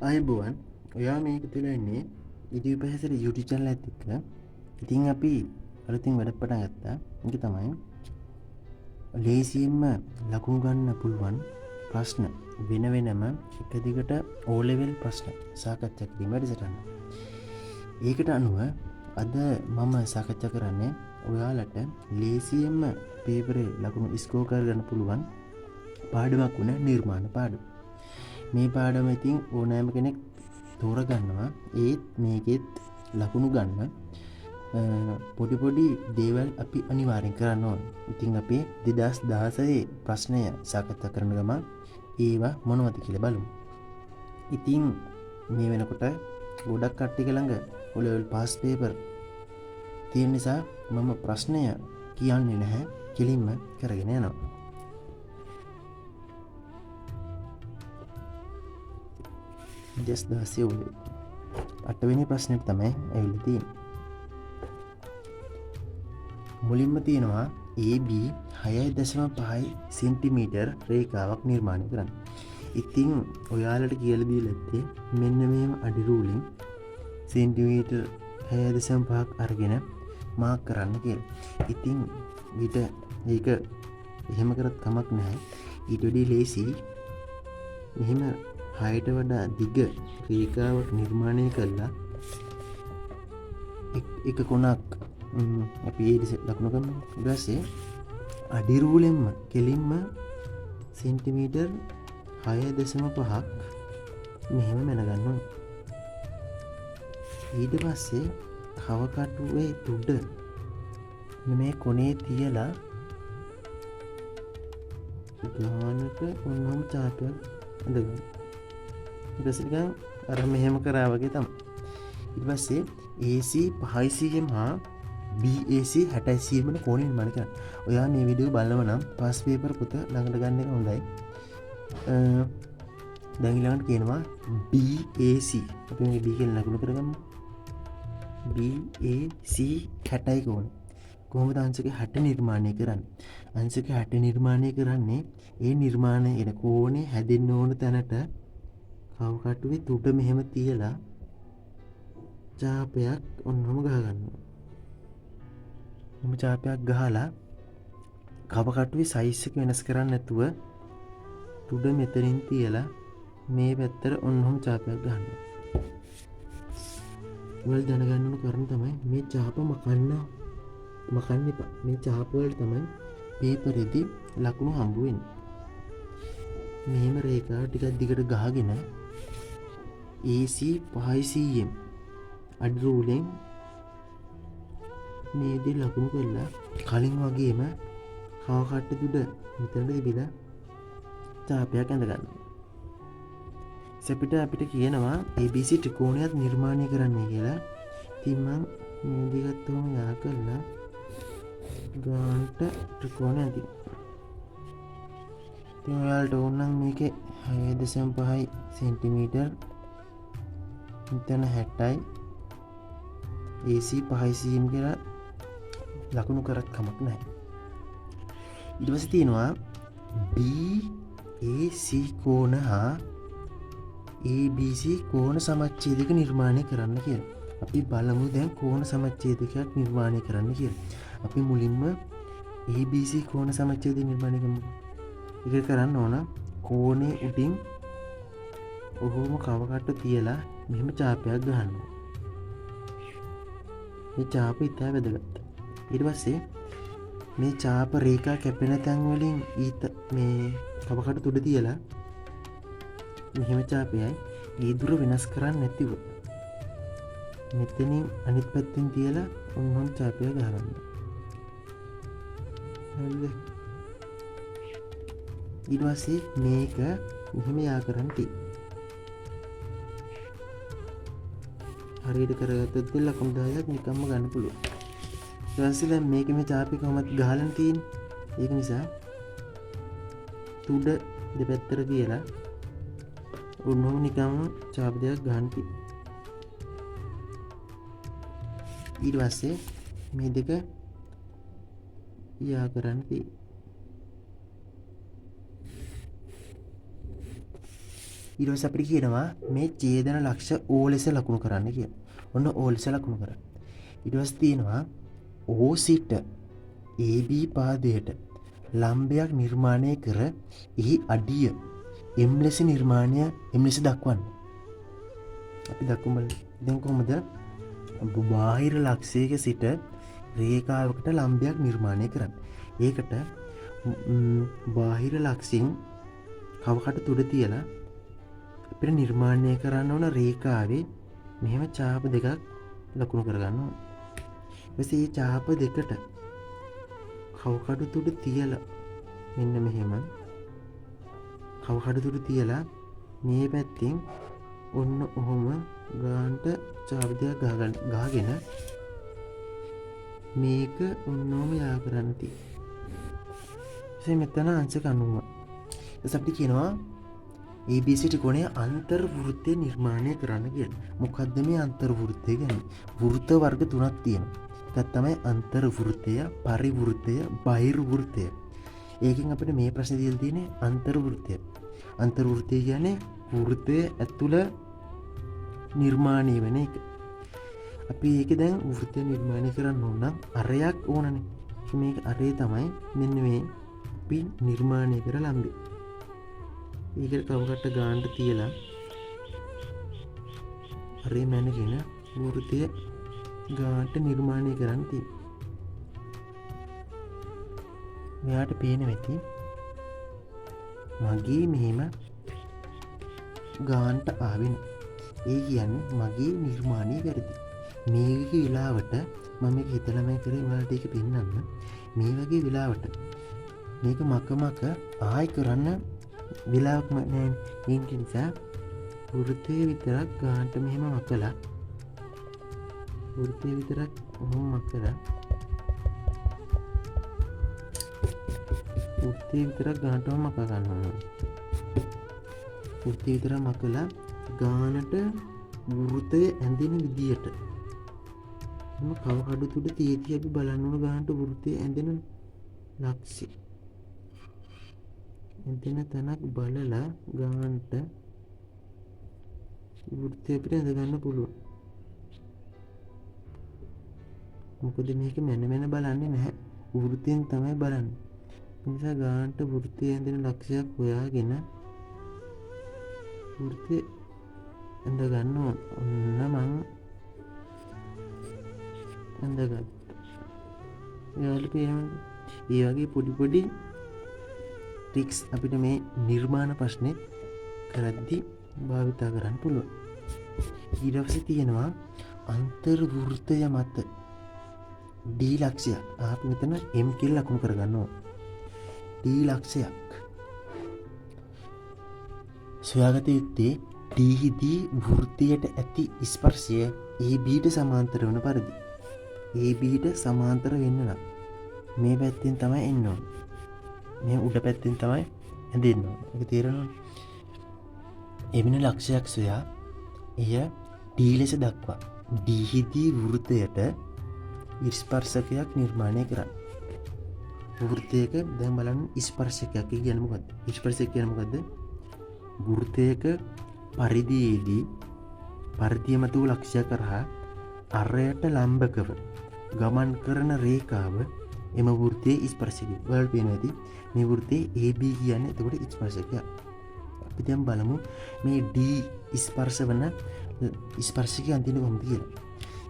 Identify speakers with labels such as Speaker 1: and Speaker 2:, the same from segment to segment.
Speaker 1: ආයුබෝවන්. ඔයා මේක තුල ඉන්නේ ඉදිරි පහසට YouTube channel එකත් එක්ක. ඉතින් අපි අලුතින් වැඩ පටන් ගත්තා. ඒක තමයි ලේසියෙන්ම ලකුණු ගන්න පුළුවන් ප්‍රශ්න වෙන වෙනම එක දිගට O level ප්‍රශ්න සාකච්ඡා කිරීම වැඩසටහන. ඒකට අනුව අද මම සාකච්ඡා කරන්නේ ඔයාලට ලේසියෙන්ම පේපරේ ලකුණු ස්කෝර් කරගන්න පුළුවන් පාඩමක් වුණ නිර්මාණ පාඩම. මේ පාඩම ඉතින් ඕනෑම කෙනෙක් තෝරගන්නවා. ඒත් මේකෙත් ලකුණු ගන්න පොඩි දේවල් අපි අනිවාර්යෙන් කරන්න ඕන. ඉතින් අපි 2016 ප්‍රශ්නය සාකච්ඡා කරන ගමන් ඒවා මොනවද කියලා බලමු. ඉතින් මේ වෙනකොට ගොඩක් කට්ටිය ළඟ O level pass paper තියෙන නිසා මම ප්‍රශ්නය කියන්නේ නැහැ. කෙලින්ම කරගෙන යනවා. just දාසිය උනේ 8 වෙනි ප්‍රශ්නෙට තමයි ඇවිල්ලා තියෙන්නේ. මුලින්ම තියෙනවා AB 6.5 සෙන්ටිමීටර් රේඛාවක් නිර්මාණය කරන්න. ඉතින් ඔයාලට කියලා දීලා ඇත්තේ මෙන්න මෙහෙම අඩි රූලින් සෙන්ටිමීටර් 6.5ක් අරගෙන මාක් කරන්න කියලා. ඉතින් ඒක එහෙම කරත් කමක් නැහැ. ඊට වඩා ලේසි මෙහෙම 6ට වඩා දිග රේඛාවක් නිර්මාණය කළා එක කොනක් අපි ඒ ලකුණු ගමු. ඊට පස්සේ අඩි රූලෙන්ම කෙලින්ම සෙන්ටිමීටර් 6.5ක් මෙහෙම මැන ගන්නවා. ඊට පස්සේ කව කටුවේ තුඩ මේ කොනේ තියලා ගානට ඔන්නම චාටුවක් අඳගන්න. ඊට පස්සේ අර මෙහෙම කරා වගේ තමයි. ඊට පස්සේ AC 5 cm හා BAC 60 cm වල කෝණ නිර්මාණය කරන්න. ඔයා මේ වීඩියෝ බලනවා නම් පාස් පේපර් පොත ළඟට ගන්න එක හොඳයි. දැන් ඊළඟට කියනවා BAC. අපි මේ B කියලා ලකුණු කරගමු. BAC 60 කෝණ. කොහොමද අංශක 60 නිර්මාණය කරන්නේ? අංශක 60 නිර්මාණය කරන්නේ ඒ නිර්මාණය කියන කෝණේ හැදෙන්න ඕන තැනට කව කටුවේ තුඩ මෙහෙම තියලා චාපයක් ඔන්නම ගහ ගන්නවා. චාපයක් ගහලා කව කටුවේ සයිස් එක වෙනස් කරන්නේ නැතුව තුඩ මෙතනින් තියලා මේ පැත්තට ඔන්නම චාපයක් ගන්නවා. ඔයාලා දැනගන්න ඕන කරුණ තමයි මේ චාප මකන්න එපා. මේ චාප වලට තමයි පේපරේදී ලකුණු හම්බ වෙන්නේ. මෙහෙම රේඛා ටිකක් දිගට ගහගෙන AC 5 cm අඩි රූලෙන් මේදී ලකුණු කළා. කලින් වගේම කව කට්ට තුඩ මෙතනට තිබිලා චාපයක් ඇඳ ගන්නවා. අපිට කියනවා ABC ත්‍රිකෝණයක් නිර්මාණය කරන්න කියලා. ඉතින් මම මේ දිගත් උන් යා කළා ගානට ත්‍රිකෝණය ඇති. ඉතින් ඔයාලට ඕන නම් මේකේ 6.5 සෙන්ටිමීටර් මෙතන 60යි AC 5 cm කියලා ලකුණු කරත් කමක් නැහැ. ඊට පස්සේ තියෙනවා BAC කෝණ හා ABC කෝණ සමච්ඡේදක නිර්මාණය කරන්න කියලා. අපි බලමු දැන් කෝණ සමච්ඡේදකයක් නිර්මාණය කරන්න කියලා. අපි මුලින්ම ABC කෝණ සමච්ඡේදය නිර්මාණය කරමු. ඒක කරන්න ඕන කෝණේ උඩින් ඔහොම කව කට්ට තියලා මෙහෙම චාපයක් ගන්නවා. මේ චාප ඉතා වැදගත්. ඊට පස්සේ මේ චාප රේඛා කැපෙන තැන් වලින් මේ කව කට්ට තුඩ තියලා මෙහෙම චාපයයි ඒ දුර වෙනස් කරන්නේ නැතිව මෙතනින් අනිත් පැත්තෙන් තියලා ඔන්නම චාපය ගහගන්න. හරිද? ඊට පස්සේ මේක මෙහෙම යා කරන්න තියෙනවා. හරියට කරගත්තොත් ලකුණු 10ක් නිකම්ම ගන්න පුළුවන්. ඊට පස්සේ දැන් මේකේ මේ චාපේ කොහොමද ගහලන් තියෙන්නේ? ඒක නිසා තුඩ දෙපැත්තට තියලා උන්නම නිකම්ම චාප දෙකක් ගන්න තියෙනවා. ඊට පස්සේ මේ දෙක යා කරන්න තියෙනවා. ඊට පස්සේ අපිට කියනවා මේ ඡේදන ලක්ෂ O ලෙස ලකුණු කරන්න කියලා. ඔන්න O ලෙස ලකුණු කරා. ඊට පස්සේ තියෙනවා O සිට AB පාදයට ලම්බයක් නිර්මාණය කර එහි අඩිය M ලෙස දක්වන්න. අපි දක්වමු. දැන් කොහොමද බාහිර ලක්ෂයක සිට රේඛාවකට ලම්බයක් නිර්මාණය කරන්නේ? ඒකට බාහිර ලක්ෂයෙන් කවකට තුඩ තියලා අපිට නිර්මාණය කරන්න ඕන රේඛාවේ මෙහෙම ඡාප දෙකක් ලකුණු කරගන්න ඕන. ඊපස්සේ මේ ඡාප දෙකට කවකඩ තුඩ තියලා මෙන්න මෙහෙම කවකඩ තුඩ තියලා මේ පැත්තෙන් ඔන්න ඔහොම ගානට ඡාප දෙකක් ගහගෙන මේක ඔන්නෝම යා කරන්න තියෙනවා. මෙතන අංශක 90. ඊට අපිට කියනවා ABC ත්‍රිකෝණයේ අන්තර්වෘත්තය නිර්මාණය කරන්න කියලා. මොකද්ද මේ අන්තර්වෘත්තය කියන්නේ? වෘත්ත වර්ග තුනක් තියෙනවා. එකක් තමයි අන්තර්වෘත්තය, පරිවෘත්තය, බහිර්වෘත්තය. ඒකෙන් අපිට මේ ප්‍රශ්නේ දීලා තියෙන්නේ අන්තර්වෘත්තය. අන්තර්වෘත්තය කියන්නේ වෘත්තයේ ඇතුළ නිර්මාණය වෙන එක. අපි ඒක දැන් වෘත්තය නිර්මාණය කරන්න ඕන නම් අරයක් ඕනනේ. මේක අරේ තමයි මෙන්න මේ අපි නිර්මාණය කර ලම්බේ. ඒකට කවකට ගානට තියලා අරේ මැනගෙන වෘත්තය ගානට නිර්මාණය කරන්න තියෙනවා. මෙයාට පේන වෙති මගේ මෙහෙම ගානට ආවෙන. ඒ කියන්නේ මගේ නිර්මාණය වැරදි. මේක වෙලාවට මම මේක හිතලම කරේ ඔයාලට ඒක පෙන්නන්න. මේ වගේ වෙලාවට මේක මක ආයි කරන්න වෙලාවක් නැහැ. ඒක නිසා වෘත්තයේ විතරක් ගානට මෙහෙම මකලා වෘත්තයේ විතරක් ඔහොම මකලා වෘත්තයේ විතරක් ගානටම මක ගන්නවා. වෘත්තයේ විතරක් මකලා ගානට වෘත්තයේ ඇඳෙන විදියට මම කවකඩ තුඩ තියෙති අපි බලන්න ඕන ගානට වෘත්තයේ ඇඳෙන ලක්ෂ්‍ය ඇඳෙන තැනක් බලලා ගානට වෘත්තය අපිට ඇඳ ගන්න පුළුවන්. මොකද මේක මැන බලන්නේ නැහැ. වෘත්තයෙන් තමයි බලන්නේ. ඒ නිසා ගානට වෘත්තය ඇඳෙන ලක්ෂයක් හොයාගෙන වෘත්තය ඇඳ ගන්න ඕන. ඔන්න මං ඇඳගත්තා. ඔයාලට පේනවද? ඒ වගේ පොඩි ට්‍රික්ස් අපිට මේ නිර්මාණ ප්‍රශ්නේ කරද්දී භාවිතා කරන්න පුළුවන්. ඊට පස්සේ තියෙනවා අන්තර්වෘත්තය මත D ලක්ෂය. අපි මෙතන M කියලා ලකුණු කරගන්න ඕන. D ලක්ෂයක් සොයාගත යුත්තේ D හිදී වෘත්තයට ඇති ස්පර්ශය ABට සමාන්තර වන පරිදි. ABට සමාන්තර වෙන්න නම් මේ පැත්තෙන් තමයි එන්න ඕන. මේ උඩ පැත්තෙන් තමයි ඇඳෙන්න ඕන. ඒක තේරෙනවද? එවින ලක්ෂයක් සොයා එය D ලෙස දක්වා D හිදී වෘත්තයට ස්පර්ශකයක් නිර්මාණය කරන්න. වෘත්තයක දැන් බලන්න ස්පර්ශකයක් කියන්නේ මොකද්ද? ස්පර්ශකයක් කියන්නේ මොකද්ද? වෘත්තයක පරිධියේදී පරිධිය මත වූ ලක්ෂ්‍ය කරහා අරයට ලම්බකව ගමන් කරන රේඛාව එම වෘත්තයේ ස්පර්ශකය. ඔයාලට පේනවා ඇති මේ වෘත්තයේ AB කියන්නේ එතකොට ස්පර්ශකයක්. අපි දැන් බලමු මේ D ස්පර්ශ වන ස්පර්ශකය අඳින්න කොහොමද කියලා.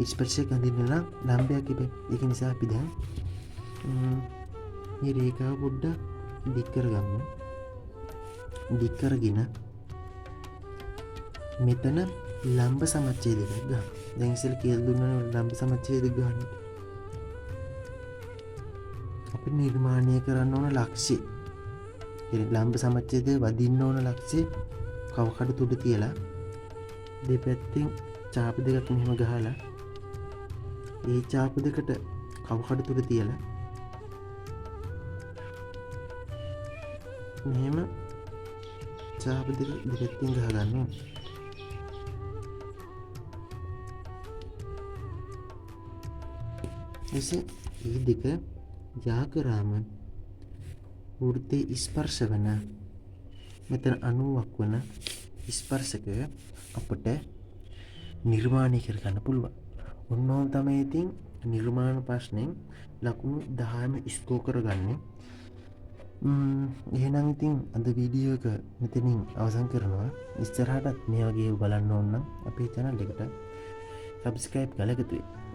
Speaker 1: ස්පර්ශකය අඳින්න නම් ලම්බයක් ඉබේ. ඒක නිසා අපි දැන් මේ රේඛාව පොඩ්ඩක් දික් කරගමු. දික් කරගෙන මෙතන ලම්බ සමච්ඡේදයක් ගන්න. දැන් ඉස්සෙල් කියලා දුන්නා ලම්බ සමච්ඡේදයක් ගන්න. අපි නිර්මාණය කරන්න ඕන ලක්ෂ්‍ය. ඒ ලම්බ සමච්ඡේදයේ වදින්න ඕන ලක්ෂ්‍ය කවකඩ තුඩ තියලා දෙපැත්තෙන් ඡාප දෙකක් මෙහෙම ගහලා ඒ ඡාප දෙකට කවකඩ තුඩ තියලා මෙහෙම ඡාප දෙක දෙපැත්තෙන් ගහ ගන්න ඕන. එසේ මේ දෙක යා කරාම වෘත්තයේ ස්පර්ශ වන මෙතන 90ක් වන ස්පර්ශක අපට නිර්මාණය කරගන්න පුළුවන්. ඔන්නෝම තමයි ඉතින් නිර්මාණ ප්‍රශ්නයෙන් ලකුණු 10ම ස්කෝර් කරගන්නේ. එහෙනම් ඉතින් අද වීඩියෝ එක මෙතනින් අවසන් කරනවා. ඉස්සරහටත් මේ වගේ බලන්න ඕන නම් අපේ channel එකට subscribe කරලා එකතු වෙන්න.